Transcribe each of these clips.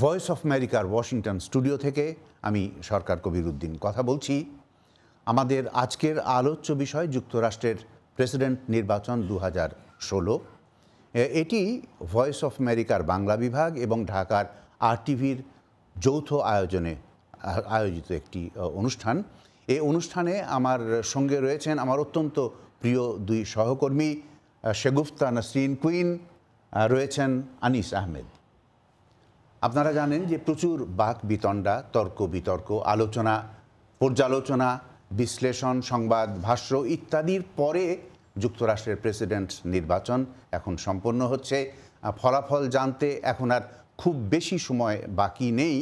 Voice of আমেরিকার Washington studio থেকে আমি সরকার কবির উদ্দিন কথা বলছি। আমাদের আজকের আলোচ্য বিষয় যুক্তরাষ্ট্রের প্রেসিডেন্ট নির্বাচন 2016। এটি ভয়েস অফ আমেরিকার বাংলা বিভাগ এবং ঢাকার RTVর যৌথ আয়োজনে আয়োজিত একটি অনুষ্ঠান। এই অনুষ্ঠানে আমার সঙ্গে রয়েছেন আমার অত্যন্ত প্রিয় দুই সহকর্মী, শেগুফতা নাসরিন কুইন, রয়েছেন আনিস আহমেদ। আপনারা জানেন যে প্রচুর বাক বিতণ্ডা, তর্ক বিতর্ক, আলোচনা, পর্যালোচনা, বিশ্লেষণ, সংবাদ, ভাষ্য ইত্যাদির পরে যুক্তরাষ্ট্রের প্রেসিডেন্ট নির্বাচন এখন সম্পন্ন হচ্ছে। ফলাফল জানতে এখন আর খুব বেশি সময় বাকি নেই।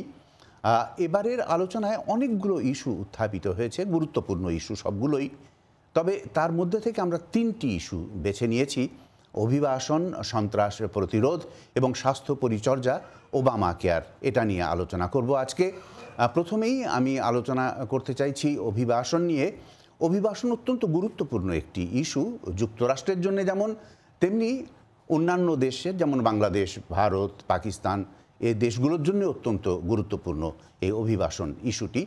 এবারের আলোচনায় অনেকগুলো ইস্যু উত্থাপিত হয়েছে, গুরুত্বপূর্ণ ইস্যু সবগুলোই। তবে তার মধ্যে থেকে আমরা তিনটি ইস্যু বেছে নিয়েছি: অভিবাসন, সন্ত্রাস প্রতিরোধ এবং স্বাস্থ্য পরিচর্যা, ওবামা কেয়ার। এটা নিয়ে আলোচনা করব আজকে। প্রথমেই আমি আলোচনা করতে চাইছি অভিবাসন নিয়ে। অভিবাসন অত্যন্ত গুরুত্বপূর্ণ একটি ইস্যু যুক্তরাষ্ট্রের জন্য, যেমন তেমনি অন্যান্য দেশের, যেমন বাংলাদেশ, ভারত, পাকিস্তান, এই দেশগুলোর জন্য অত্যন্ত গুরুত্বপূর্ণ এই অভিবাসন ইস্যুটি।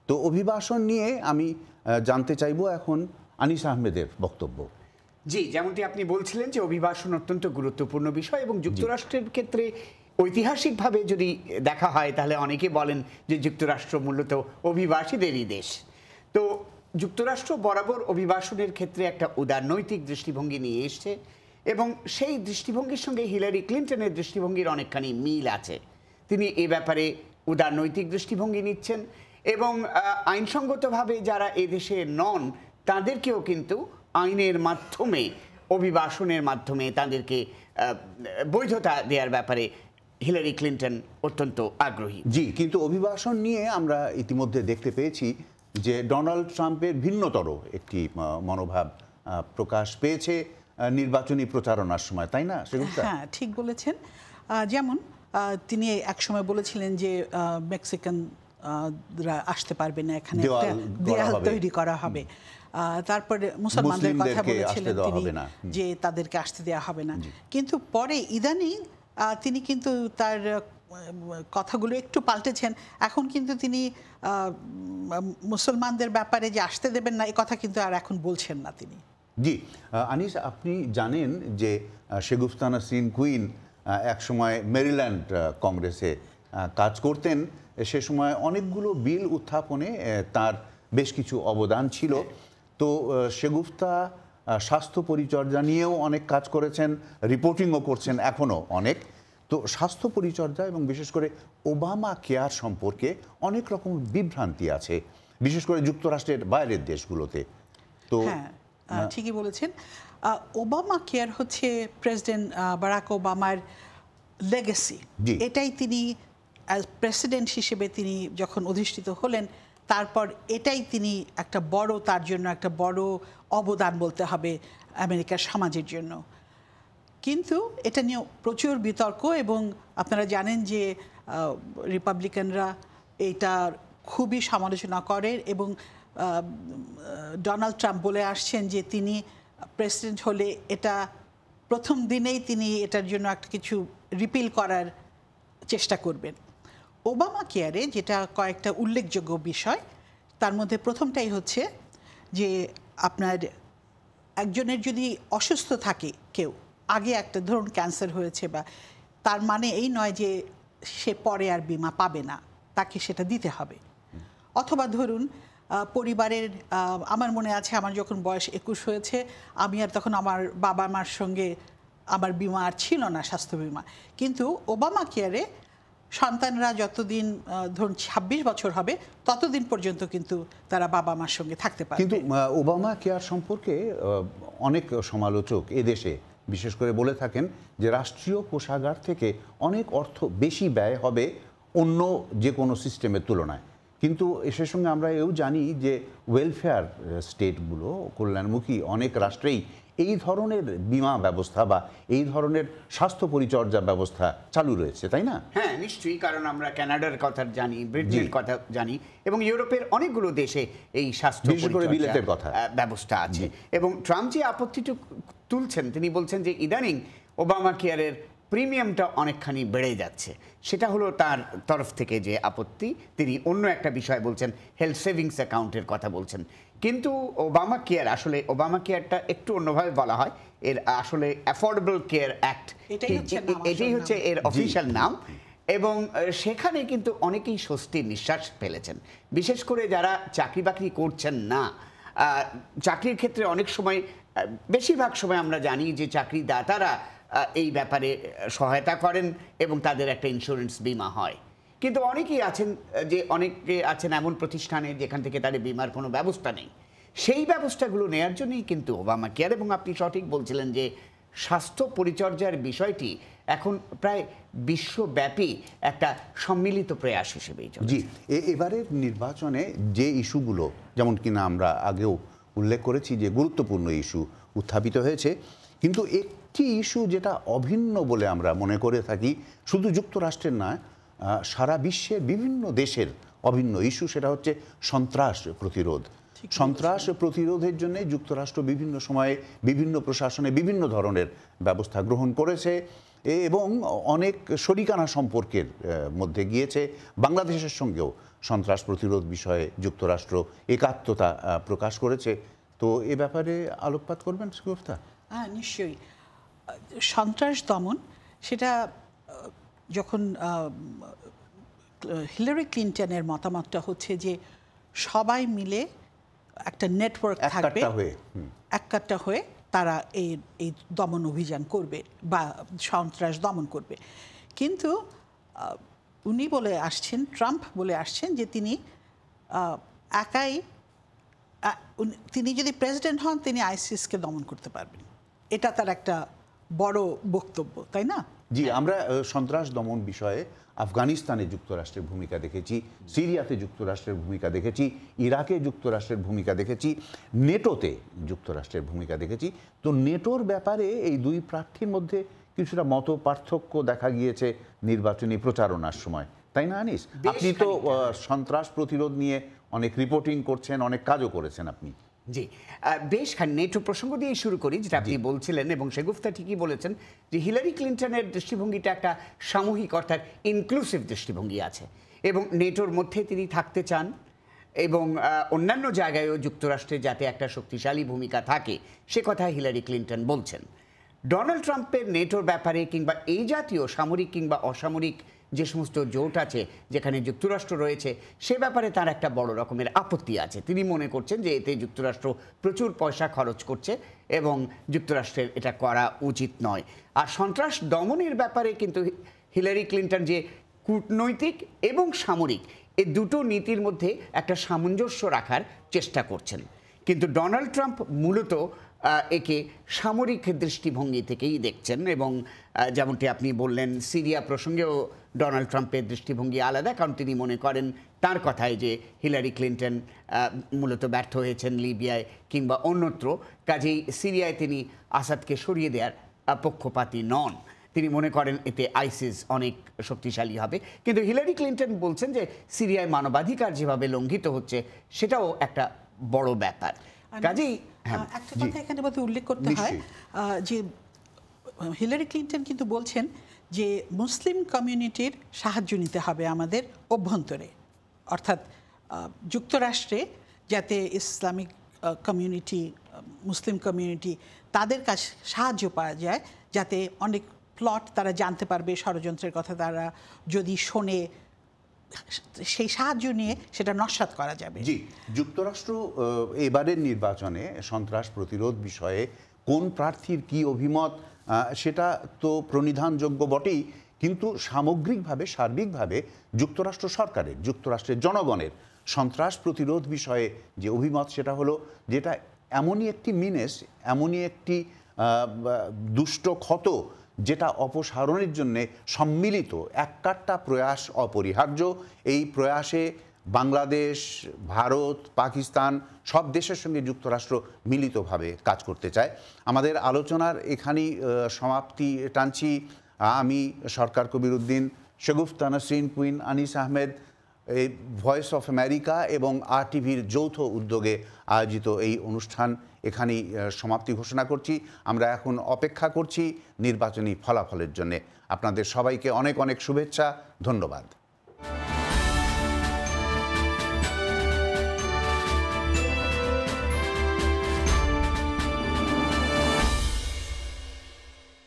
তো অভিবাসন নিয়ে আমি জানতে চাইব এখন আনিস আহমেদের বক্তব্য। জি, যেমনটি আপনি বলছিলেন যে অভিবাসন অত্যন্ত গুরুত্বপূর্ণ বিষয় এবং যুক্তরাষ্ট্রের ক্ষেত্রে ঐতিহাসিকভাবে যদি দেখা হয় তাহলে অনেকে বলেন যে যুক্তরাষ্ট্র মূলত অভিবাসীদেরই দেশ। তো যুক্তরাষ্ট্র বরাবর অভিবাসনের ক্ষেত্রে একটা উদারনৈতিক দৃষ্টিভঙ্গি নিয়ে এসছে এবং সেই দৃষ্টিভঙ্গির সঙ্গে হিলারি ক্লিন্টনের দৃষ্টিভঙ্গির অনেকখানি মিল আছে। তিনি এ ব্যাপারে উদারনৈতিক দৃষ্টিভঙ্গি নিচ্ছেন এবং আইনসঙ্গতভাবে যারা এদেশে নন তাদেরকেও কিন্তু আইনের মাধ্যমে, অভিবাসনের মাধ্যমে তাদেরকে বৈধতা দেওয়ার ব্যাপারে হিলারি ক্লিন্টন অত্যন্ত আগ্রহী। জি, কিন্তু অভিবাসন নিয়ে আমরা ইতিমধ্যে দেখতে পেয়েছি যে ডোনাল্ড ট্রাম্পের ভিন্নতর একটি মনোভাব প্রকাশ পেয়েছে নির্বাচনী প্রচারণার সময়, তাই না? হ্যাঁ, ঠিক বলেছেন। যেমন তিনি একসময় বলেছিলেন যে মেক্সিকানরা আসতে পারবে না, এখানে দেয়াল তৈরি করা হবে। তারপরে মুসলমানদের কথা বলেছিলেন তিনি যে তাদেরকে আসতে দেওয়া হবে না। কিন্তু পরে ইদানিং তিনি কিন্তু তার কথাগুলো একটু পাল্টেছেন। এখন কিন্তু তিনি মুসলমানদের ব্যাপারে যে আসতে দেবেন না, এই কথা কিন্তু আর এখন বলছেন না তিনি। জি, আনিস, আপনি জানেন যে শেগুফতা নাসরিন কুইন একসময় মেরিল্যান্ড কংগ্রেসে কাজ করতেন। সে সময় অনেকগুলো বিল উত্থাপনে তার বেশ কিছু অবদান ছিল। তো শেগুফতা স্বাস্থ্য পরিচর্যা নিয়েও অনেক কাজ করেছেন, রিপোর্টিংও করছেন এখনও অনেক। তো স্বাস্থ্য পরিচর্যা এবং বিশেষ করে ওবামা কেয়ার সম্পর্কে অনেক রকম বিভ্রান্তি আছে, বিশেষ করে যুক্তরাষ্ট্রের বাইরের দেশগুলোতে। তো হ্যাঁ, ঠিকই বলেছেন। ওবামা কেয়ার হচ্ছে প্রেসিডেন্ট বারাক ওবামার লেগেসি। এটাই তিনি প্রেসিডেন্ট হিসেবে তিনি যখন অধিষ্ঠিত হলেন, তারপর এটাই তিনি একটা বড়, তার জন্য একটা বড় অবদান বলতে হবে আমেরিকার সমাজের জন্য। কিন্তু এটা নিয়ে প্রচুর বিতর্ক এবং আপনারা জানেন যে রিপাবলিকানরা এইটার খুবই সমালোচনা করেন এবং ডোনাল্ড ট্রাম্প বলে আসছেন যে তিনি প্রেসিডেন্ট হলে এটা প্রথম দিনেই তিনি এটার জন্য একটা কিছু রিপিল করার চেষ্টা করবেন। ওবামা কেয়ারে যেটা কয়েকটা উল্লেখযোগ্য বিষয়, তার মধ্যে প্রথমটাই হচ্ছে যে আপনার একজনের যদি অসুস্থ থাকে কেউ, আগে একটা ধরুন ক্যান্সার হয়েছে, বা তার মানে এই নয় যে সে পরে আর বীমা পাবে না, তাকে সেটা দিতে হবে। অথবা ধরুন পরিবারের, আমার মনে আছে আমার যখন বয়স 21 হয়েছে, আমি আর তখন আমার বাবা মার সঙ্গে আমার বীমা আর ছিল না, স্বাস্থ্য বীমা। কিন্তু ওবামা কেয়ারে সন্তানরা যতদিন ধরুন 26 বছর হবে ততদিন পর্যন্ত কিন্তু তারা বাবা মার সঙ্গে থাকতে পারে। কিন্তু ওবামা কেয়ার সম্পর্কে অনেক সমালোচক এদেশে বিশেষ করে বলে থাকেন যে রাষ্ট্রীয় কোষাগার থেকে অনেক অর্থ বেশি ব্যয় হবে অন্য যে কোনো সিস্টেমের তুলনায়। কিন্তু এর সঙ্গে আমরা এও জানি যে ওয়েলফেয়ার স্টেটগুলো, কল্যাণমুখী অনেক রাষ্ট্রেই এই ধরনের বীমা ব্যবস্থা বা এই ধরনের স্বাস্থ্য পরিচর্যা ব্যবস্থা চালু রয়েছে, তাই না? হ্যাঁ, নিশ্চয়ই। কারণ আমরা কানাডার কথা জানি, ব্রিটেনের কথা জানি এবং ইউরোপের অনেকগুলো দেশে এই স্বাস্থ্য পরিচর্যা ব্যবস্থা আছে। এবং ট্রাম্প যে আপত্তিটুকু তুলছেন, তিনি বলছেন যে ইদানিং ওবামা কেয়ারের প্রিমিয়ামটা অনেকখানি বেড়ে যাচ্ছে। সেটা হলো তার তরফ থেকে যে আপত্তি। তিনি অন্য একটা বিষয় বলছেন, হেলথ সেভিংস অ্যাকাউন্টের কথা বলছেন। কিন্তু ওবামা কেয়ার, আসলে ওবামা কেয়ারটা একটু অন্যভাবে বলা হয়, এর আসলে অ্যাফোর্ডেবল কেয়ার অ্যাক্ট, এটাই হচ্ছে এর অফিশিয়াল নাম। এবং সেখানে কিন্তু অনেকেই স্বস্তির নিঃশ্বাস ফেলেছেন, বিশেষ করে যারা চাকরি বাকরি করছেন না। চাকরির ক্ষেত্রে অনেক সময়, বেশিরভাগ সময় আমরা জানি যে চাকরিদাতারা এই ব্যাপারে সহায়তা করেন এবং তাদের একটা ইন্স্যুরেন্স বিমা হয়। কিন্তু অনেকেই আছেন, যে অনেকে আছেন এমন প্রতিষ্ঠানে যেখান থেকে তাদের বিমার কোনো ব্যবস্থা নেই। সেই ব্যবস্থাগুলো নেওয়ার জন্যই কিন্তু ওবামা কেয়ার। এবং আপনি সঠিক বলছিলেন যে স্বাস্থ্য পরিচর্যার বিষয়টি এখন প্রায় বিশ্বব্যাপী একটা সম্মিলিত প্রয়াস হিসেবেই চলছে। জি, এবারের নির্বাচনে যে ইস্যুগুলো, যেমন কিনা আমরা আগেও উল্লেখ করেছি যে গুরুত্বপূর্ণ ইস্যু উত্থাপিত হয়েছে, কিন্তু একটি ইস্যু যেটা অভিন্ন বলে আমরা মনে করে থাকি, শুধু যুক্তরাষ্ট্রের নয়, সারা বিশ্বের বিভিন্ন দেশের অভিন্ন ইস্যু, সেটা হচ্ছে সন্ত্রাস প্রতিরোধ। সন্ত্রাস প্রতিরোধের জন্য যুক্তরাষ্ট্র বিভিন্ন সময়ে বিভিন্ন প্রশাসনে বিভিন্ন ধরনের ব্যবস্থা গ্রহণ করেছে এবং অনেক শরিকানা সম্পর্কের মধ্যে গিয়েছে। বাংলাদেশের সঙ্গেও সন্ত্রাস প্রতিরোধ বিষয়ে যুক্তরাষ্ট্র একাত্মতা প্রকাশ করেছে। তো এ ব্যাপারে আলোকপাত করবেন সুগফতা? হ্যাঁ, নিশ্চয়ই। সন্ত্রাস দমন, সেটা যখন হিলারি ক্লিনটনের মতামতটা হচ্ছে যে সবাই মিলে একটা নেটওয়ার্ক থাকবে, এককাট্টা হয়ে তারা এই দমন অভিযান করবে বা সন্ত্রাস দমন করবে। কিন্তু উনি বলে আসছেন, ট্রাম্প বলে আসছেন যে তিনি একাই, তিনি যদি প্রেসিডেন্ট হন তিনি আইসিসকে দমন করতে পারবেন। এটা তার একটা বড় বক্তব্য, তাই না? জি, আমরা সন্ত্রাস দমন বিষয়ে আফগানিস্তানে যুক্তরাষ্ট্রের ভূমিকা দেখেছি, সিরিয়াতে যুক্তরাষ্ট্রের ভূমিকা দেখেছি, ইরাকে যুক্তরাষ্ট্রের ভূমিকা দেখেছি, নেটোতে যুক্তরাষ্ট্রের ভূমিকা দেখেছি। তো নেটোর ব্যাপারে এই দুই প্রার্থীর মধ্যে কিছুটা মত পার্থক্য দেখা গিয়েছে নির্বাচনী প্রচারণার সময়, তাই না আনিস? আপনি তো সন্ত্রাস প্রতিরোধ নিয়ে অনেক রিপোর্টিং করছেন, অনেক কাজও করেছেন আপনি। জি, বেশ নেটো প্রসঙ্গ দিয়ে শুরু করি, যেটা আপনি বলছিলেন, এবং সেগুফতা ঠিকই বলেছেন যে হিলারি ক্লিনটনের দৃষ্টিভঙ্গিটা একটা সামূহিক, অর্থাৎ ইনক্লুসিভ দৃষ্টিভঙ্গি আছে, এবং নেটোর মধ্যে তিনি থাকতে চান এবং অন্যান্য জায়গায়ও যুক্তরাষ্ট্রে যাতে একটা শক্তিশালী ভূমিকা থাকে সে কথা হিলারি ক্লিনটন বলছেন। ডোনাল্ড ট্রাম্পের নেটোর ব্যাপারে কিংবা এই জাতীয় সামরিক কিংবা অসামরিক যে সমস্ত জোট আছে যেখানে যুক্তরাষ্ট্র রয়েছে, সে ব্যাপারে তার একটা বড় রকমের আপত্তি আছে। তিনি মনে করছেন যে এতে যুক্তরাষ্ট্র প্রচুর পয়সা খরচ করছে এবং যুক্তরাষ্ট্রের এটা করা উচিত নয়। আর সন্ত্রাস দমনের ব্যাপারে কিন্তু হিলারি ক্লিনটন যে কূটনৈতিক এবং সামরিক এই দুটো নীতির মধ্যে একটা সামঞ্জস্য রাখার চেষ্টা করছেন, কিন্তু ডোনাল্ড ট্রাম্প মূলত একে সামরিক দৃষ্টিভঙ্গি থেকেই দেখছেন। এবং যেমনটি আপনি বললেন, সিরিয়া প্রসঙ্গেও ডোনাল্ড ট্রাম্পের দৃষ্টিভঙ্গি আলাদা, কারণ তিনি মনে করেন তার কথায় যে হিলারি ক্লিনটন মূলত ব্যর্থ হয়েছেন লিবিয়ায় কিংবা অন্যত্র, কাজেই সিরিয়ায় তিনি আসাদকে সরিয়ে দেওয়ার পক্ষপাতী নন। তিনি মনে করেন এতে আইসিস অনেক শক্তিশালী হবে। কিন্তু হিলারি ক্লিনটন বলছেন যে সিরিয়ায় মানবাধিকার যেভাবে লঙ্ঘিত হচ্ছে সেটাও একটা বড় ব্যাপার। কাজেই একটা কথা এখানে বোধহয় উল্লেখ করতে হয় যে হিলারি ক্লিনটন কিন্তু বলছেন যে মুসলিম কমিউনিটির সাহায্য নিতে হবে আমাদের অভ্যন্তরে, অর্থাৎ যুক্তরাষ্ট্রে যাতে ইসলামিক কমিউনিটি, মুসলিম কমিউনিটি, তাদের কাছে সাহায্য পাওয়া যায়, যাতে অনেক প্লট তারা জানতে পারবে, ষড়যন্ত্রের কথা তারা যদি শোনে, সেই সাহায্য নিয়ে সেটা নস্যাৎ করা যাবে। জি, যুক্তরাষ্ট্র এবারের নির্বাচনে সন্ত্রাস প্রতিরোধ বিষয়ে কোন প্রার্থীর কি অভিমত সেটা তো প্রণিধানযোগ্য বটেই, কিন্তু সামগ্রিকভাবে, সার্বিকভাবে যুক্তরাষ্ট্র সরকারের, যুক্তরাষ্ট্রের জনগণের সন্ত্রাস প্রতিরোধ বিষয়ে যে অভিমত, সেটা হলো যেটা এমনই একটি মিনেস, এমনই একটি দুষ্ট ক্ষত যেটা অপসারণের জন্যে সম্মিলিত এককাট্টা প্রয়াস অপরিহার্য। এই প্রয়াসে বাংলাদেশ, ভারত, পাকিস্তান সব দেশের সঙ্গে যুক্তরাষ্ট্র মিলিতভাবে কাজ করতে চায়। আমাদের আলোচনার এখানেই সমাপ্তি টানছি। আমি সরকার কবির উদ্দিন, শেগুফতা নাসরিন কুইন, আনিস আহমেদ, এই ভয়েস অফ আমেরিকা এবং RTVর যৌথ উদ্যোগে আয়োজিত এই অনুষ্ঠান এখানেই সমাপ্তি ঘোষণা করছি। আমরা এখন অপেক্ষা করছি নির্বাচনী ফলাফলের জন্য। আপনাদের সবাইকে অনেক অনেক শুভেচ্ছা, ধন্যবাদ।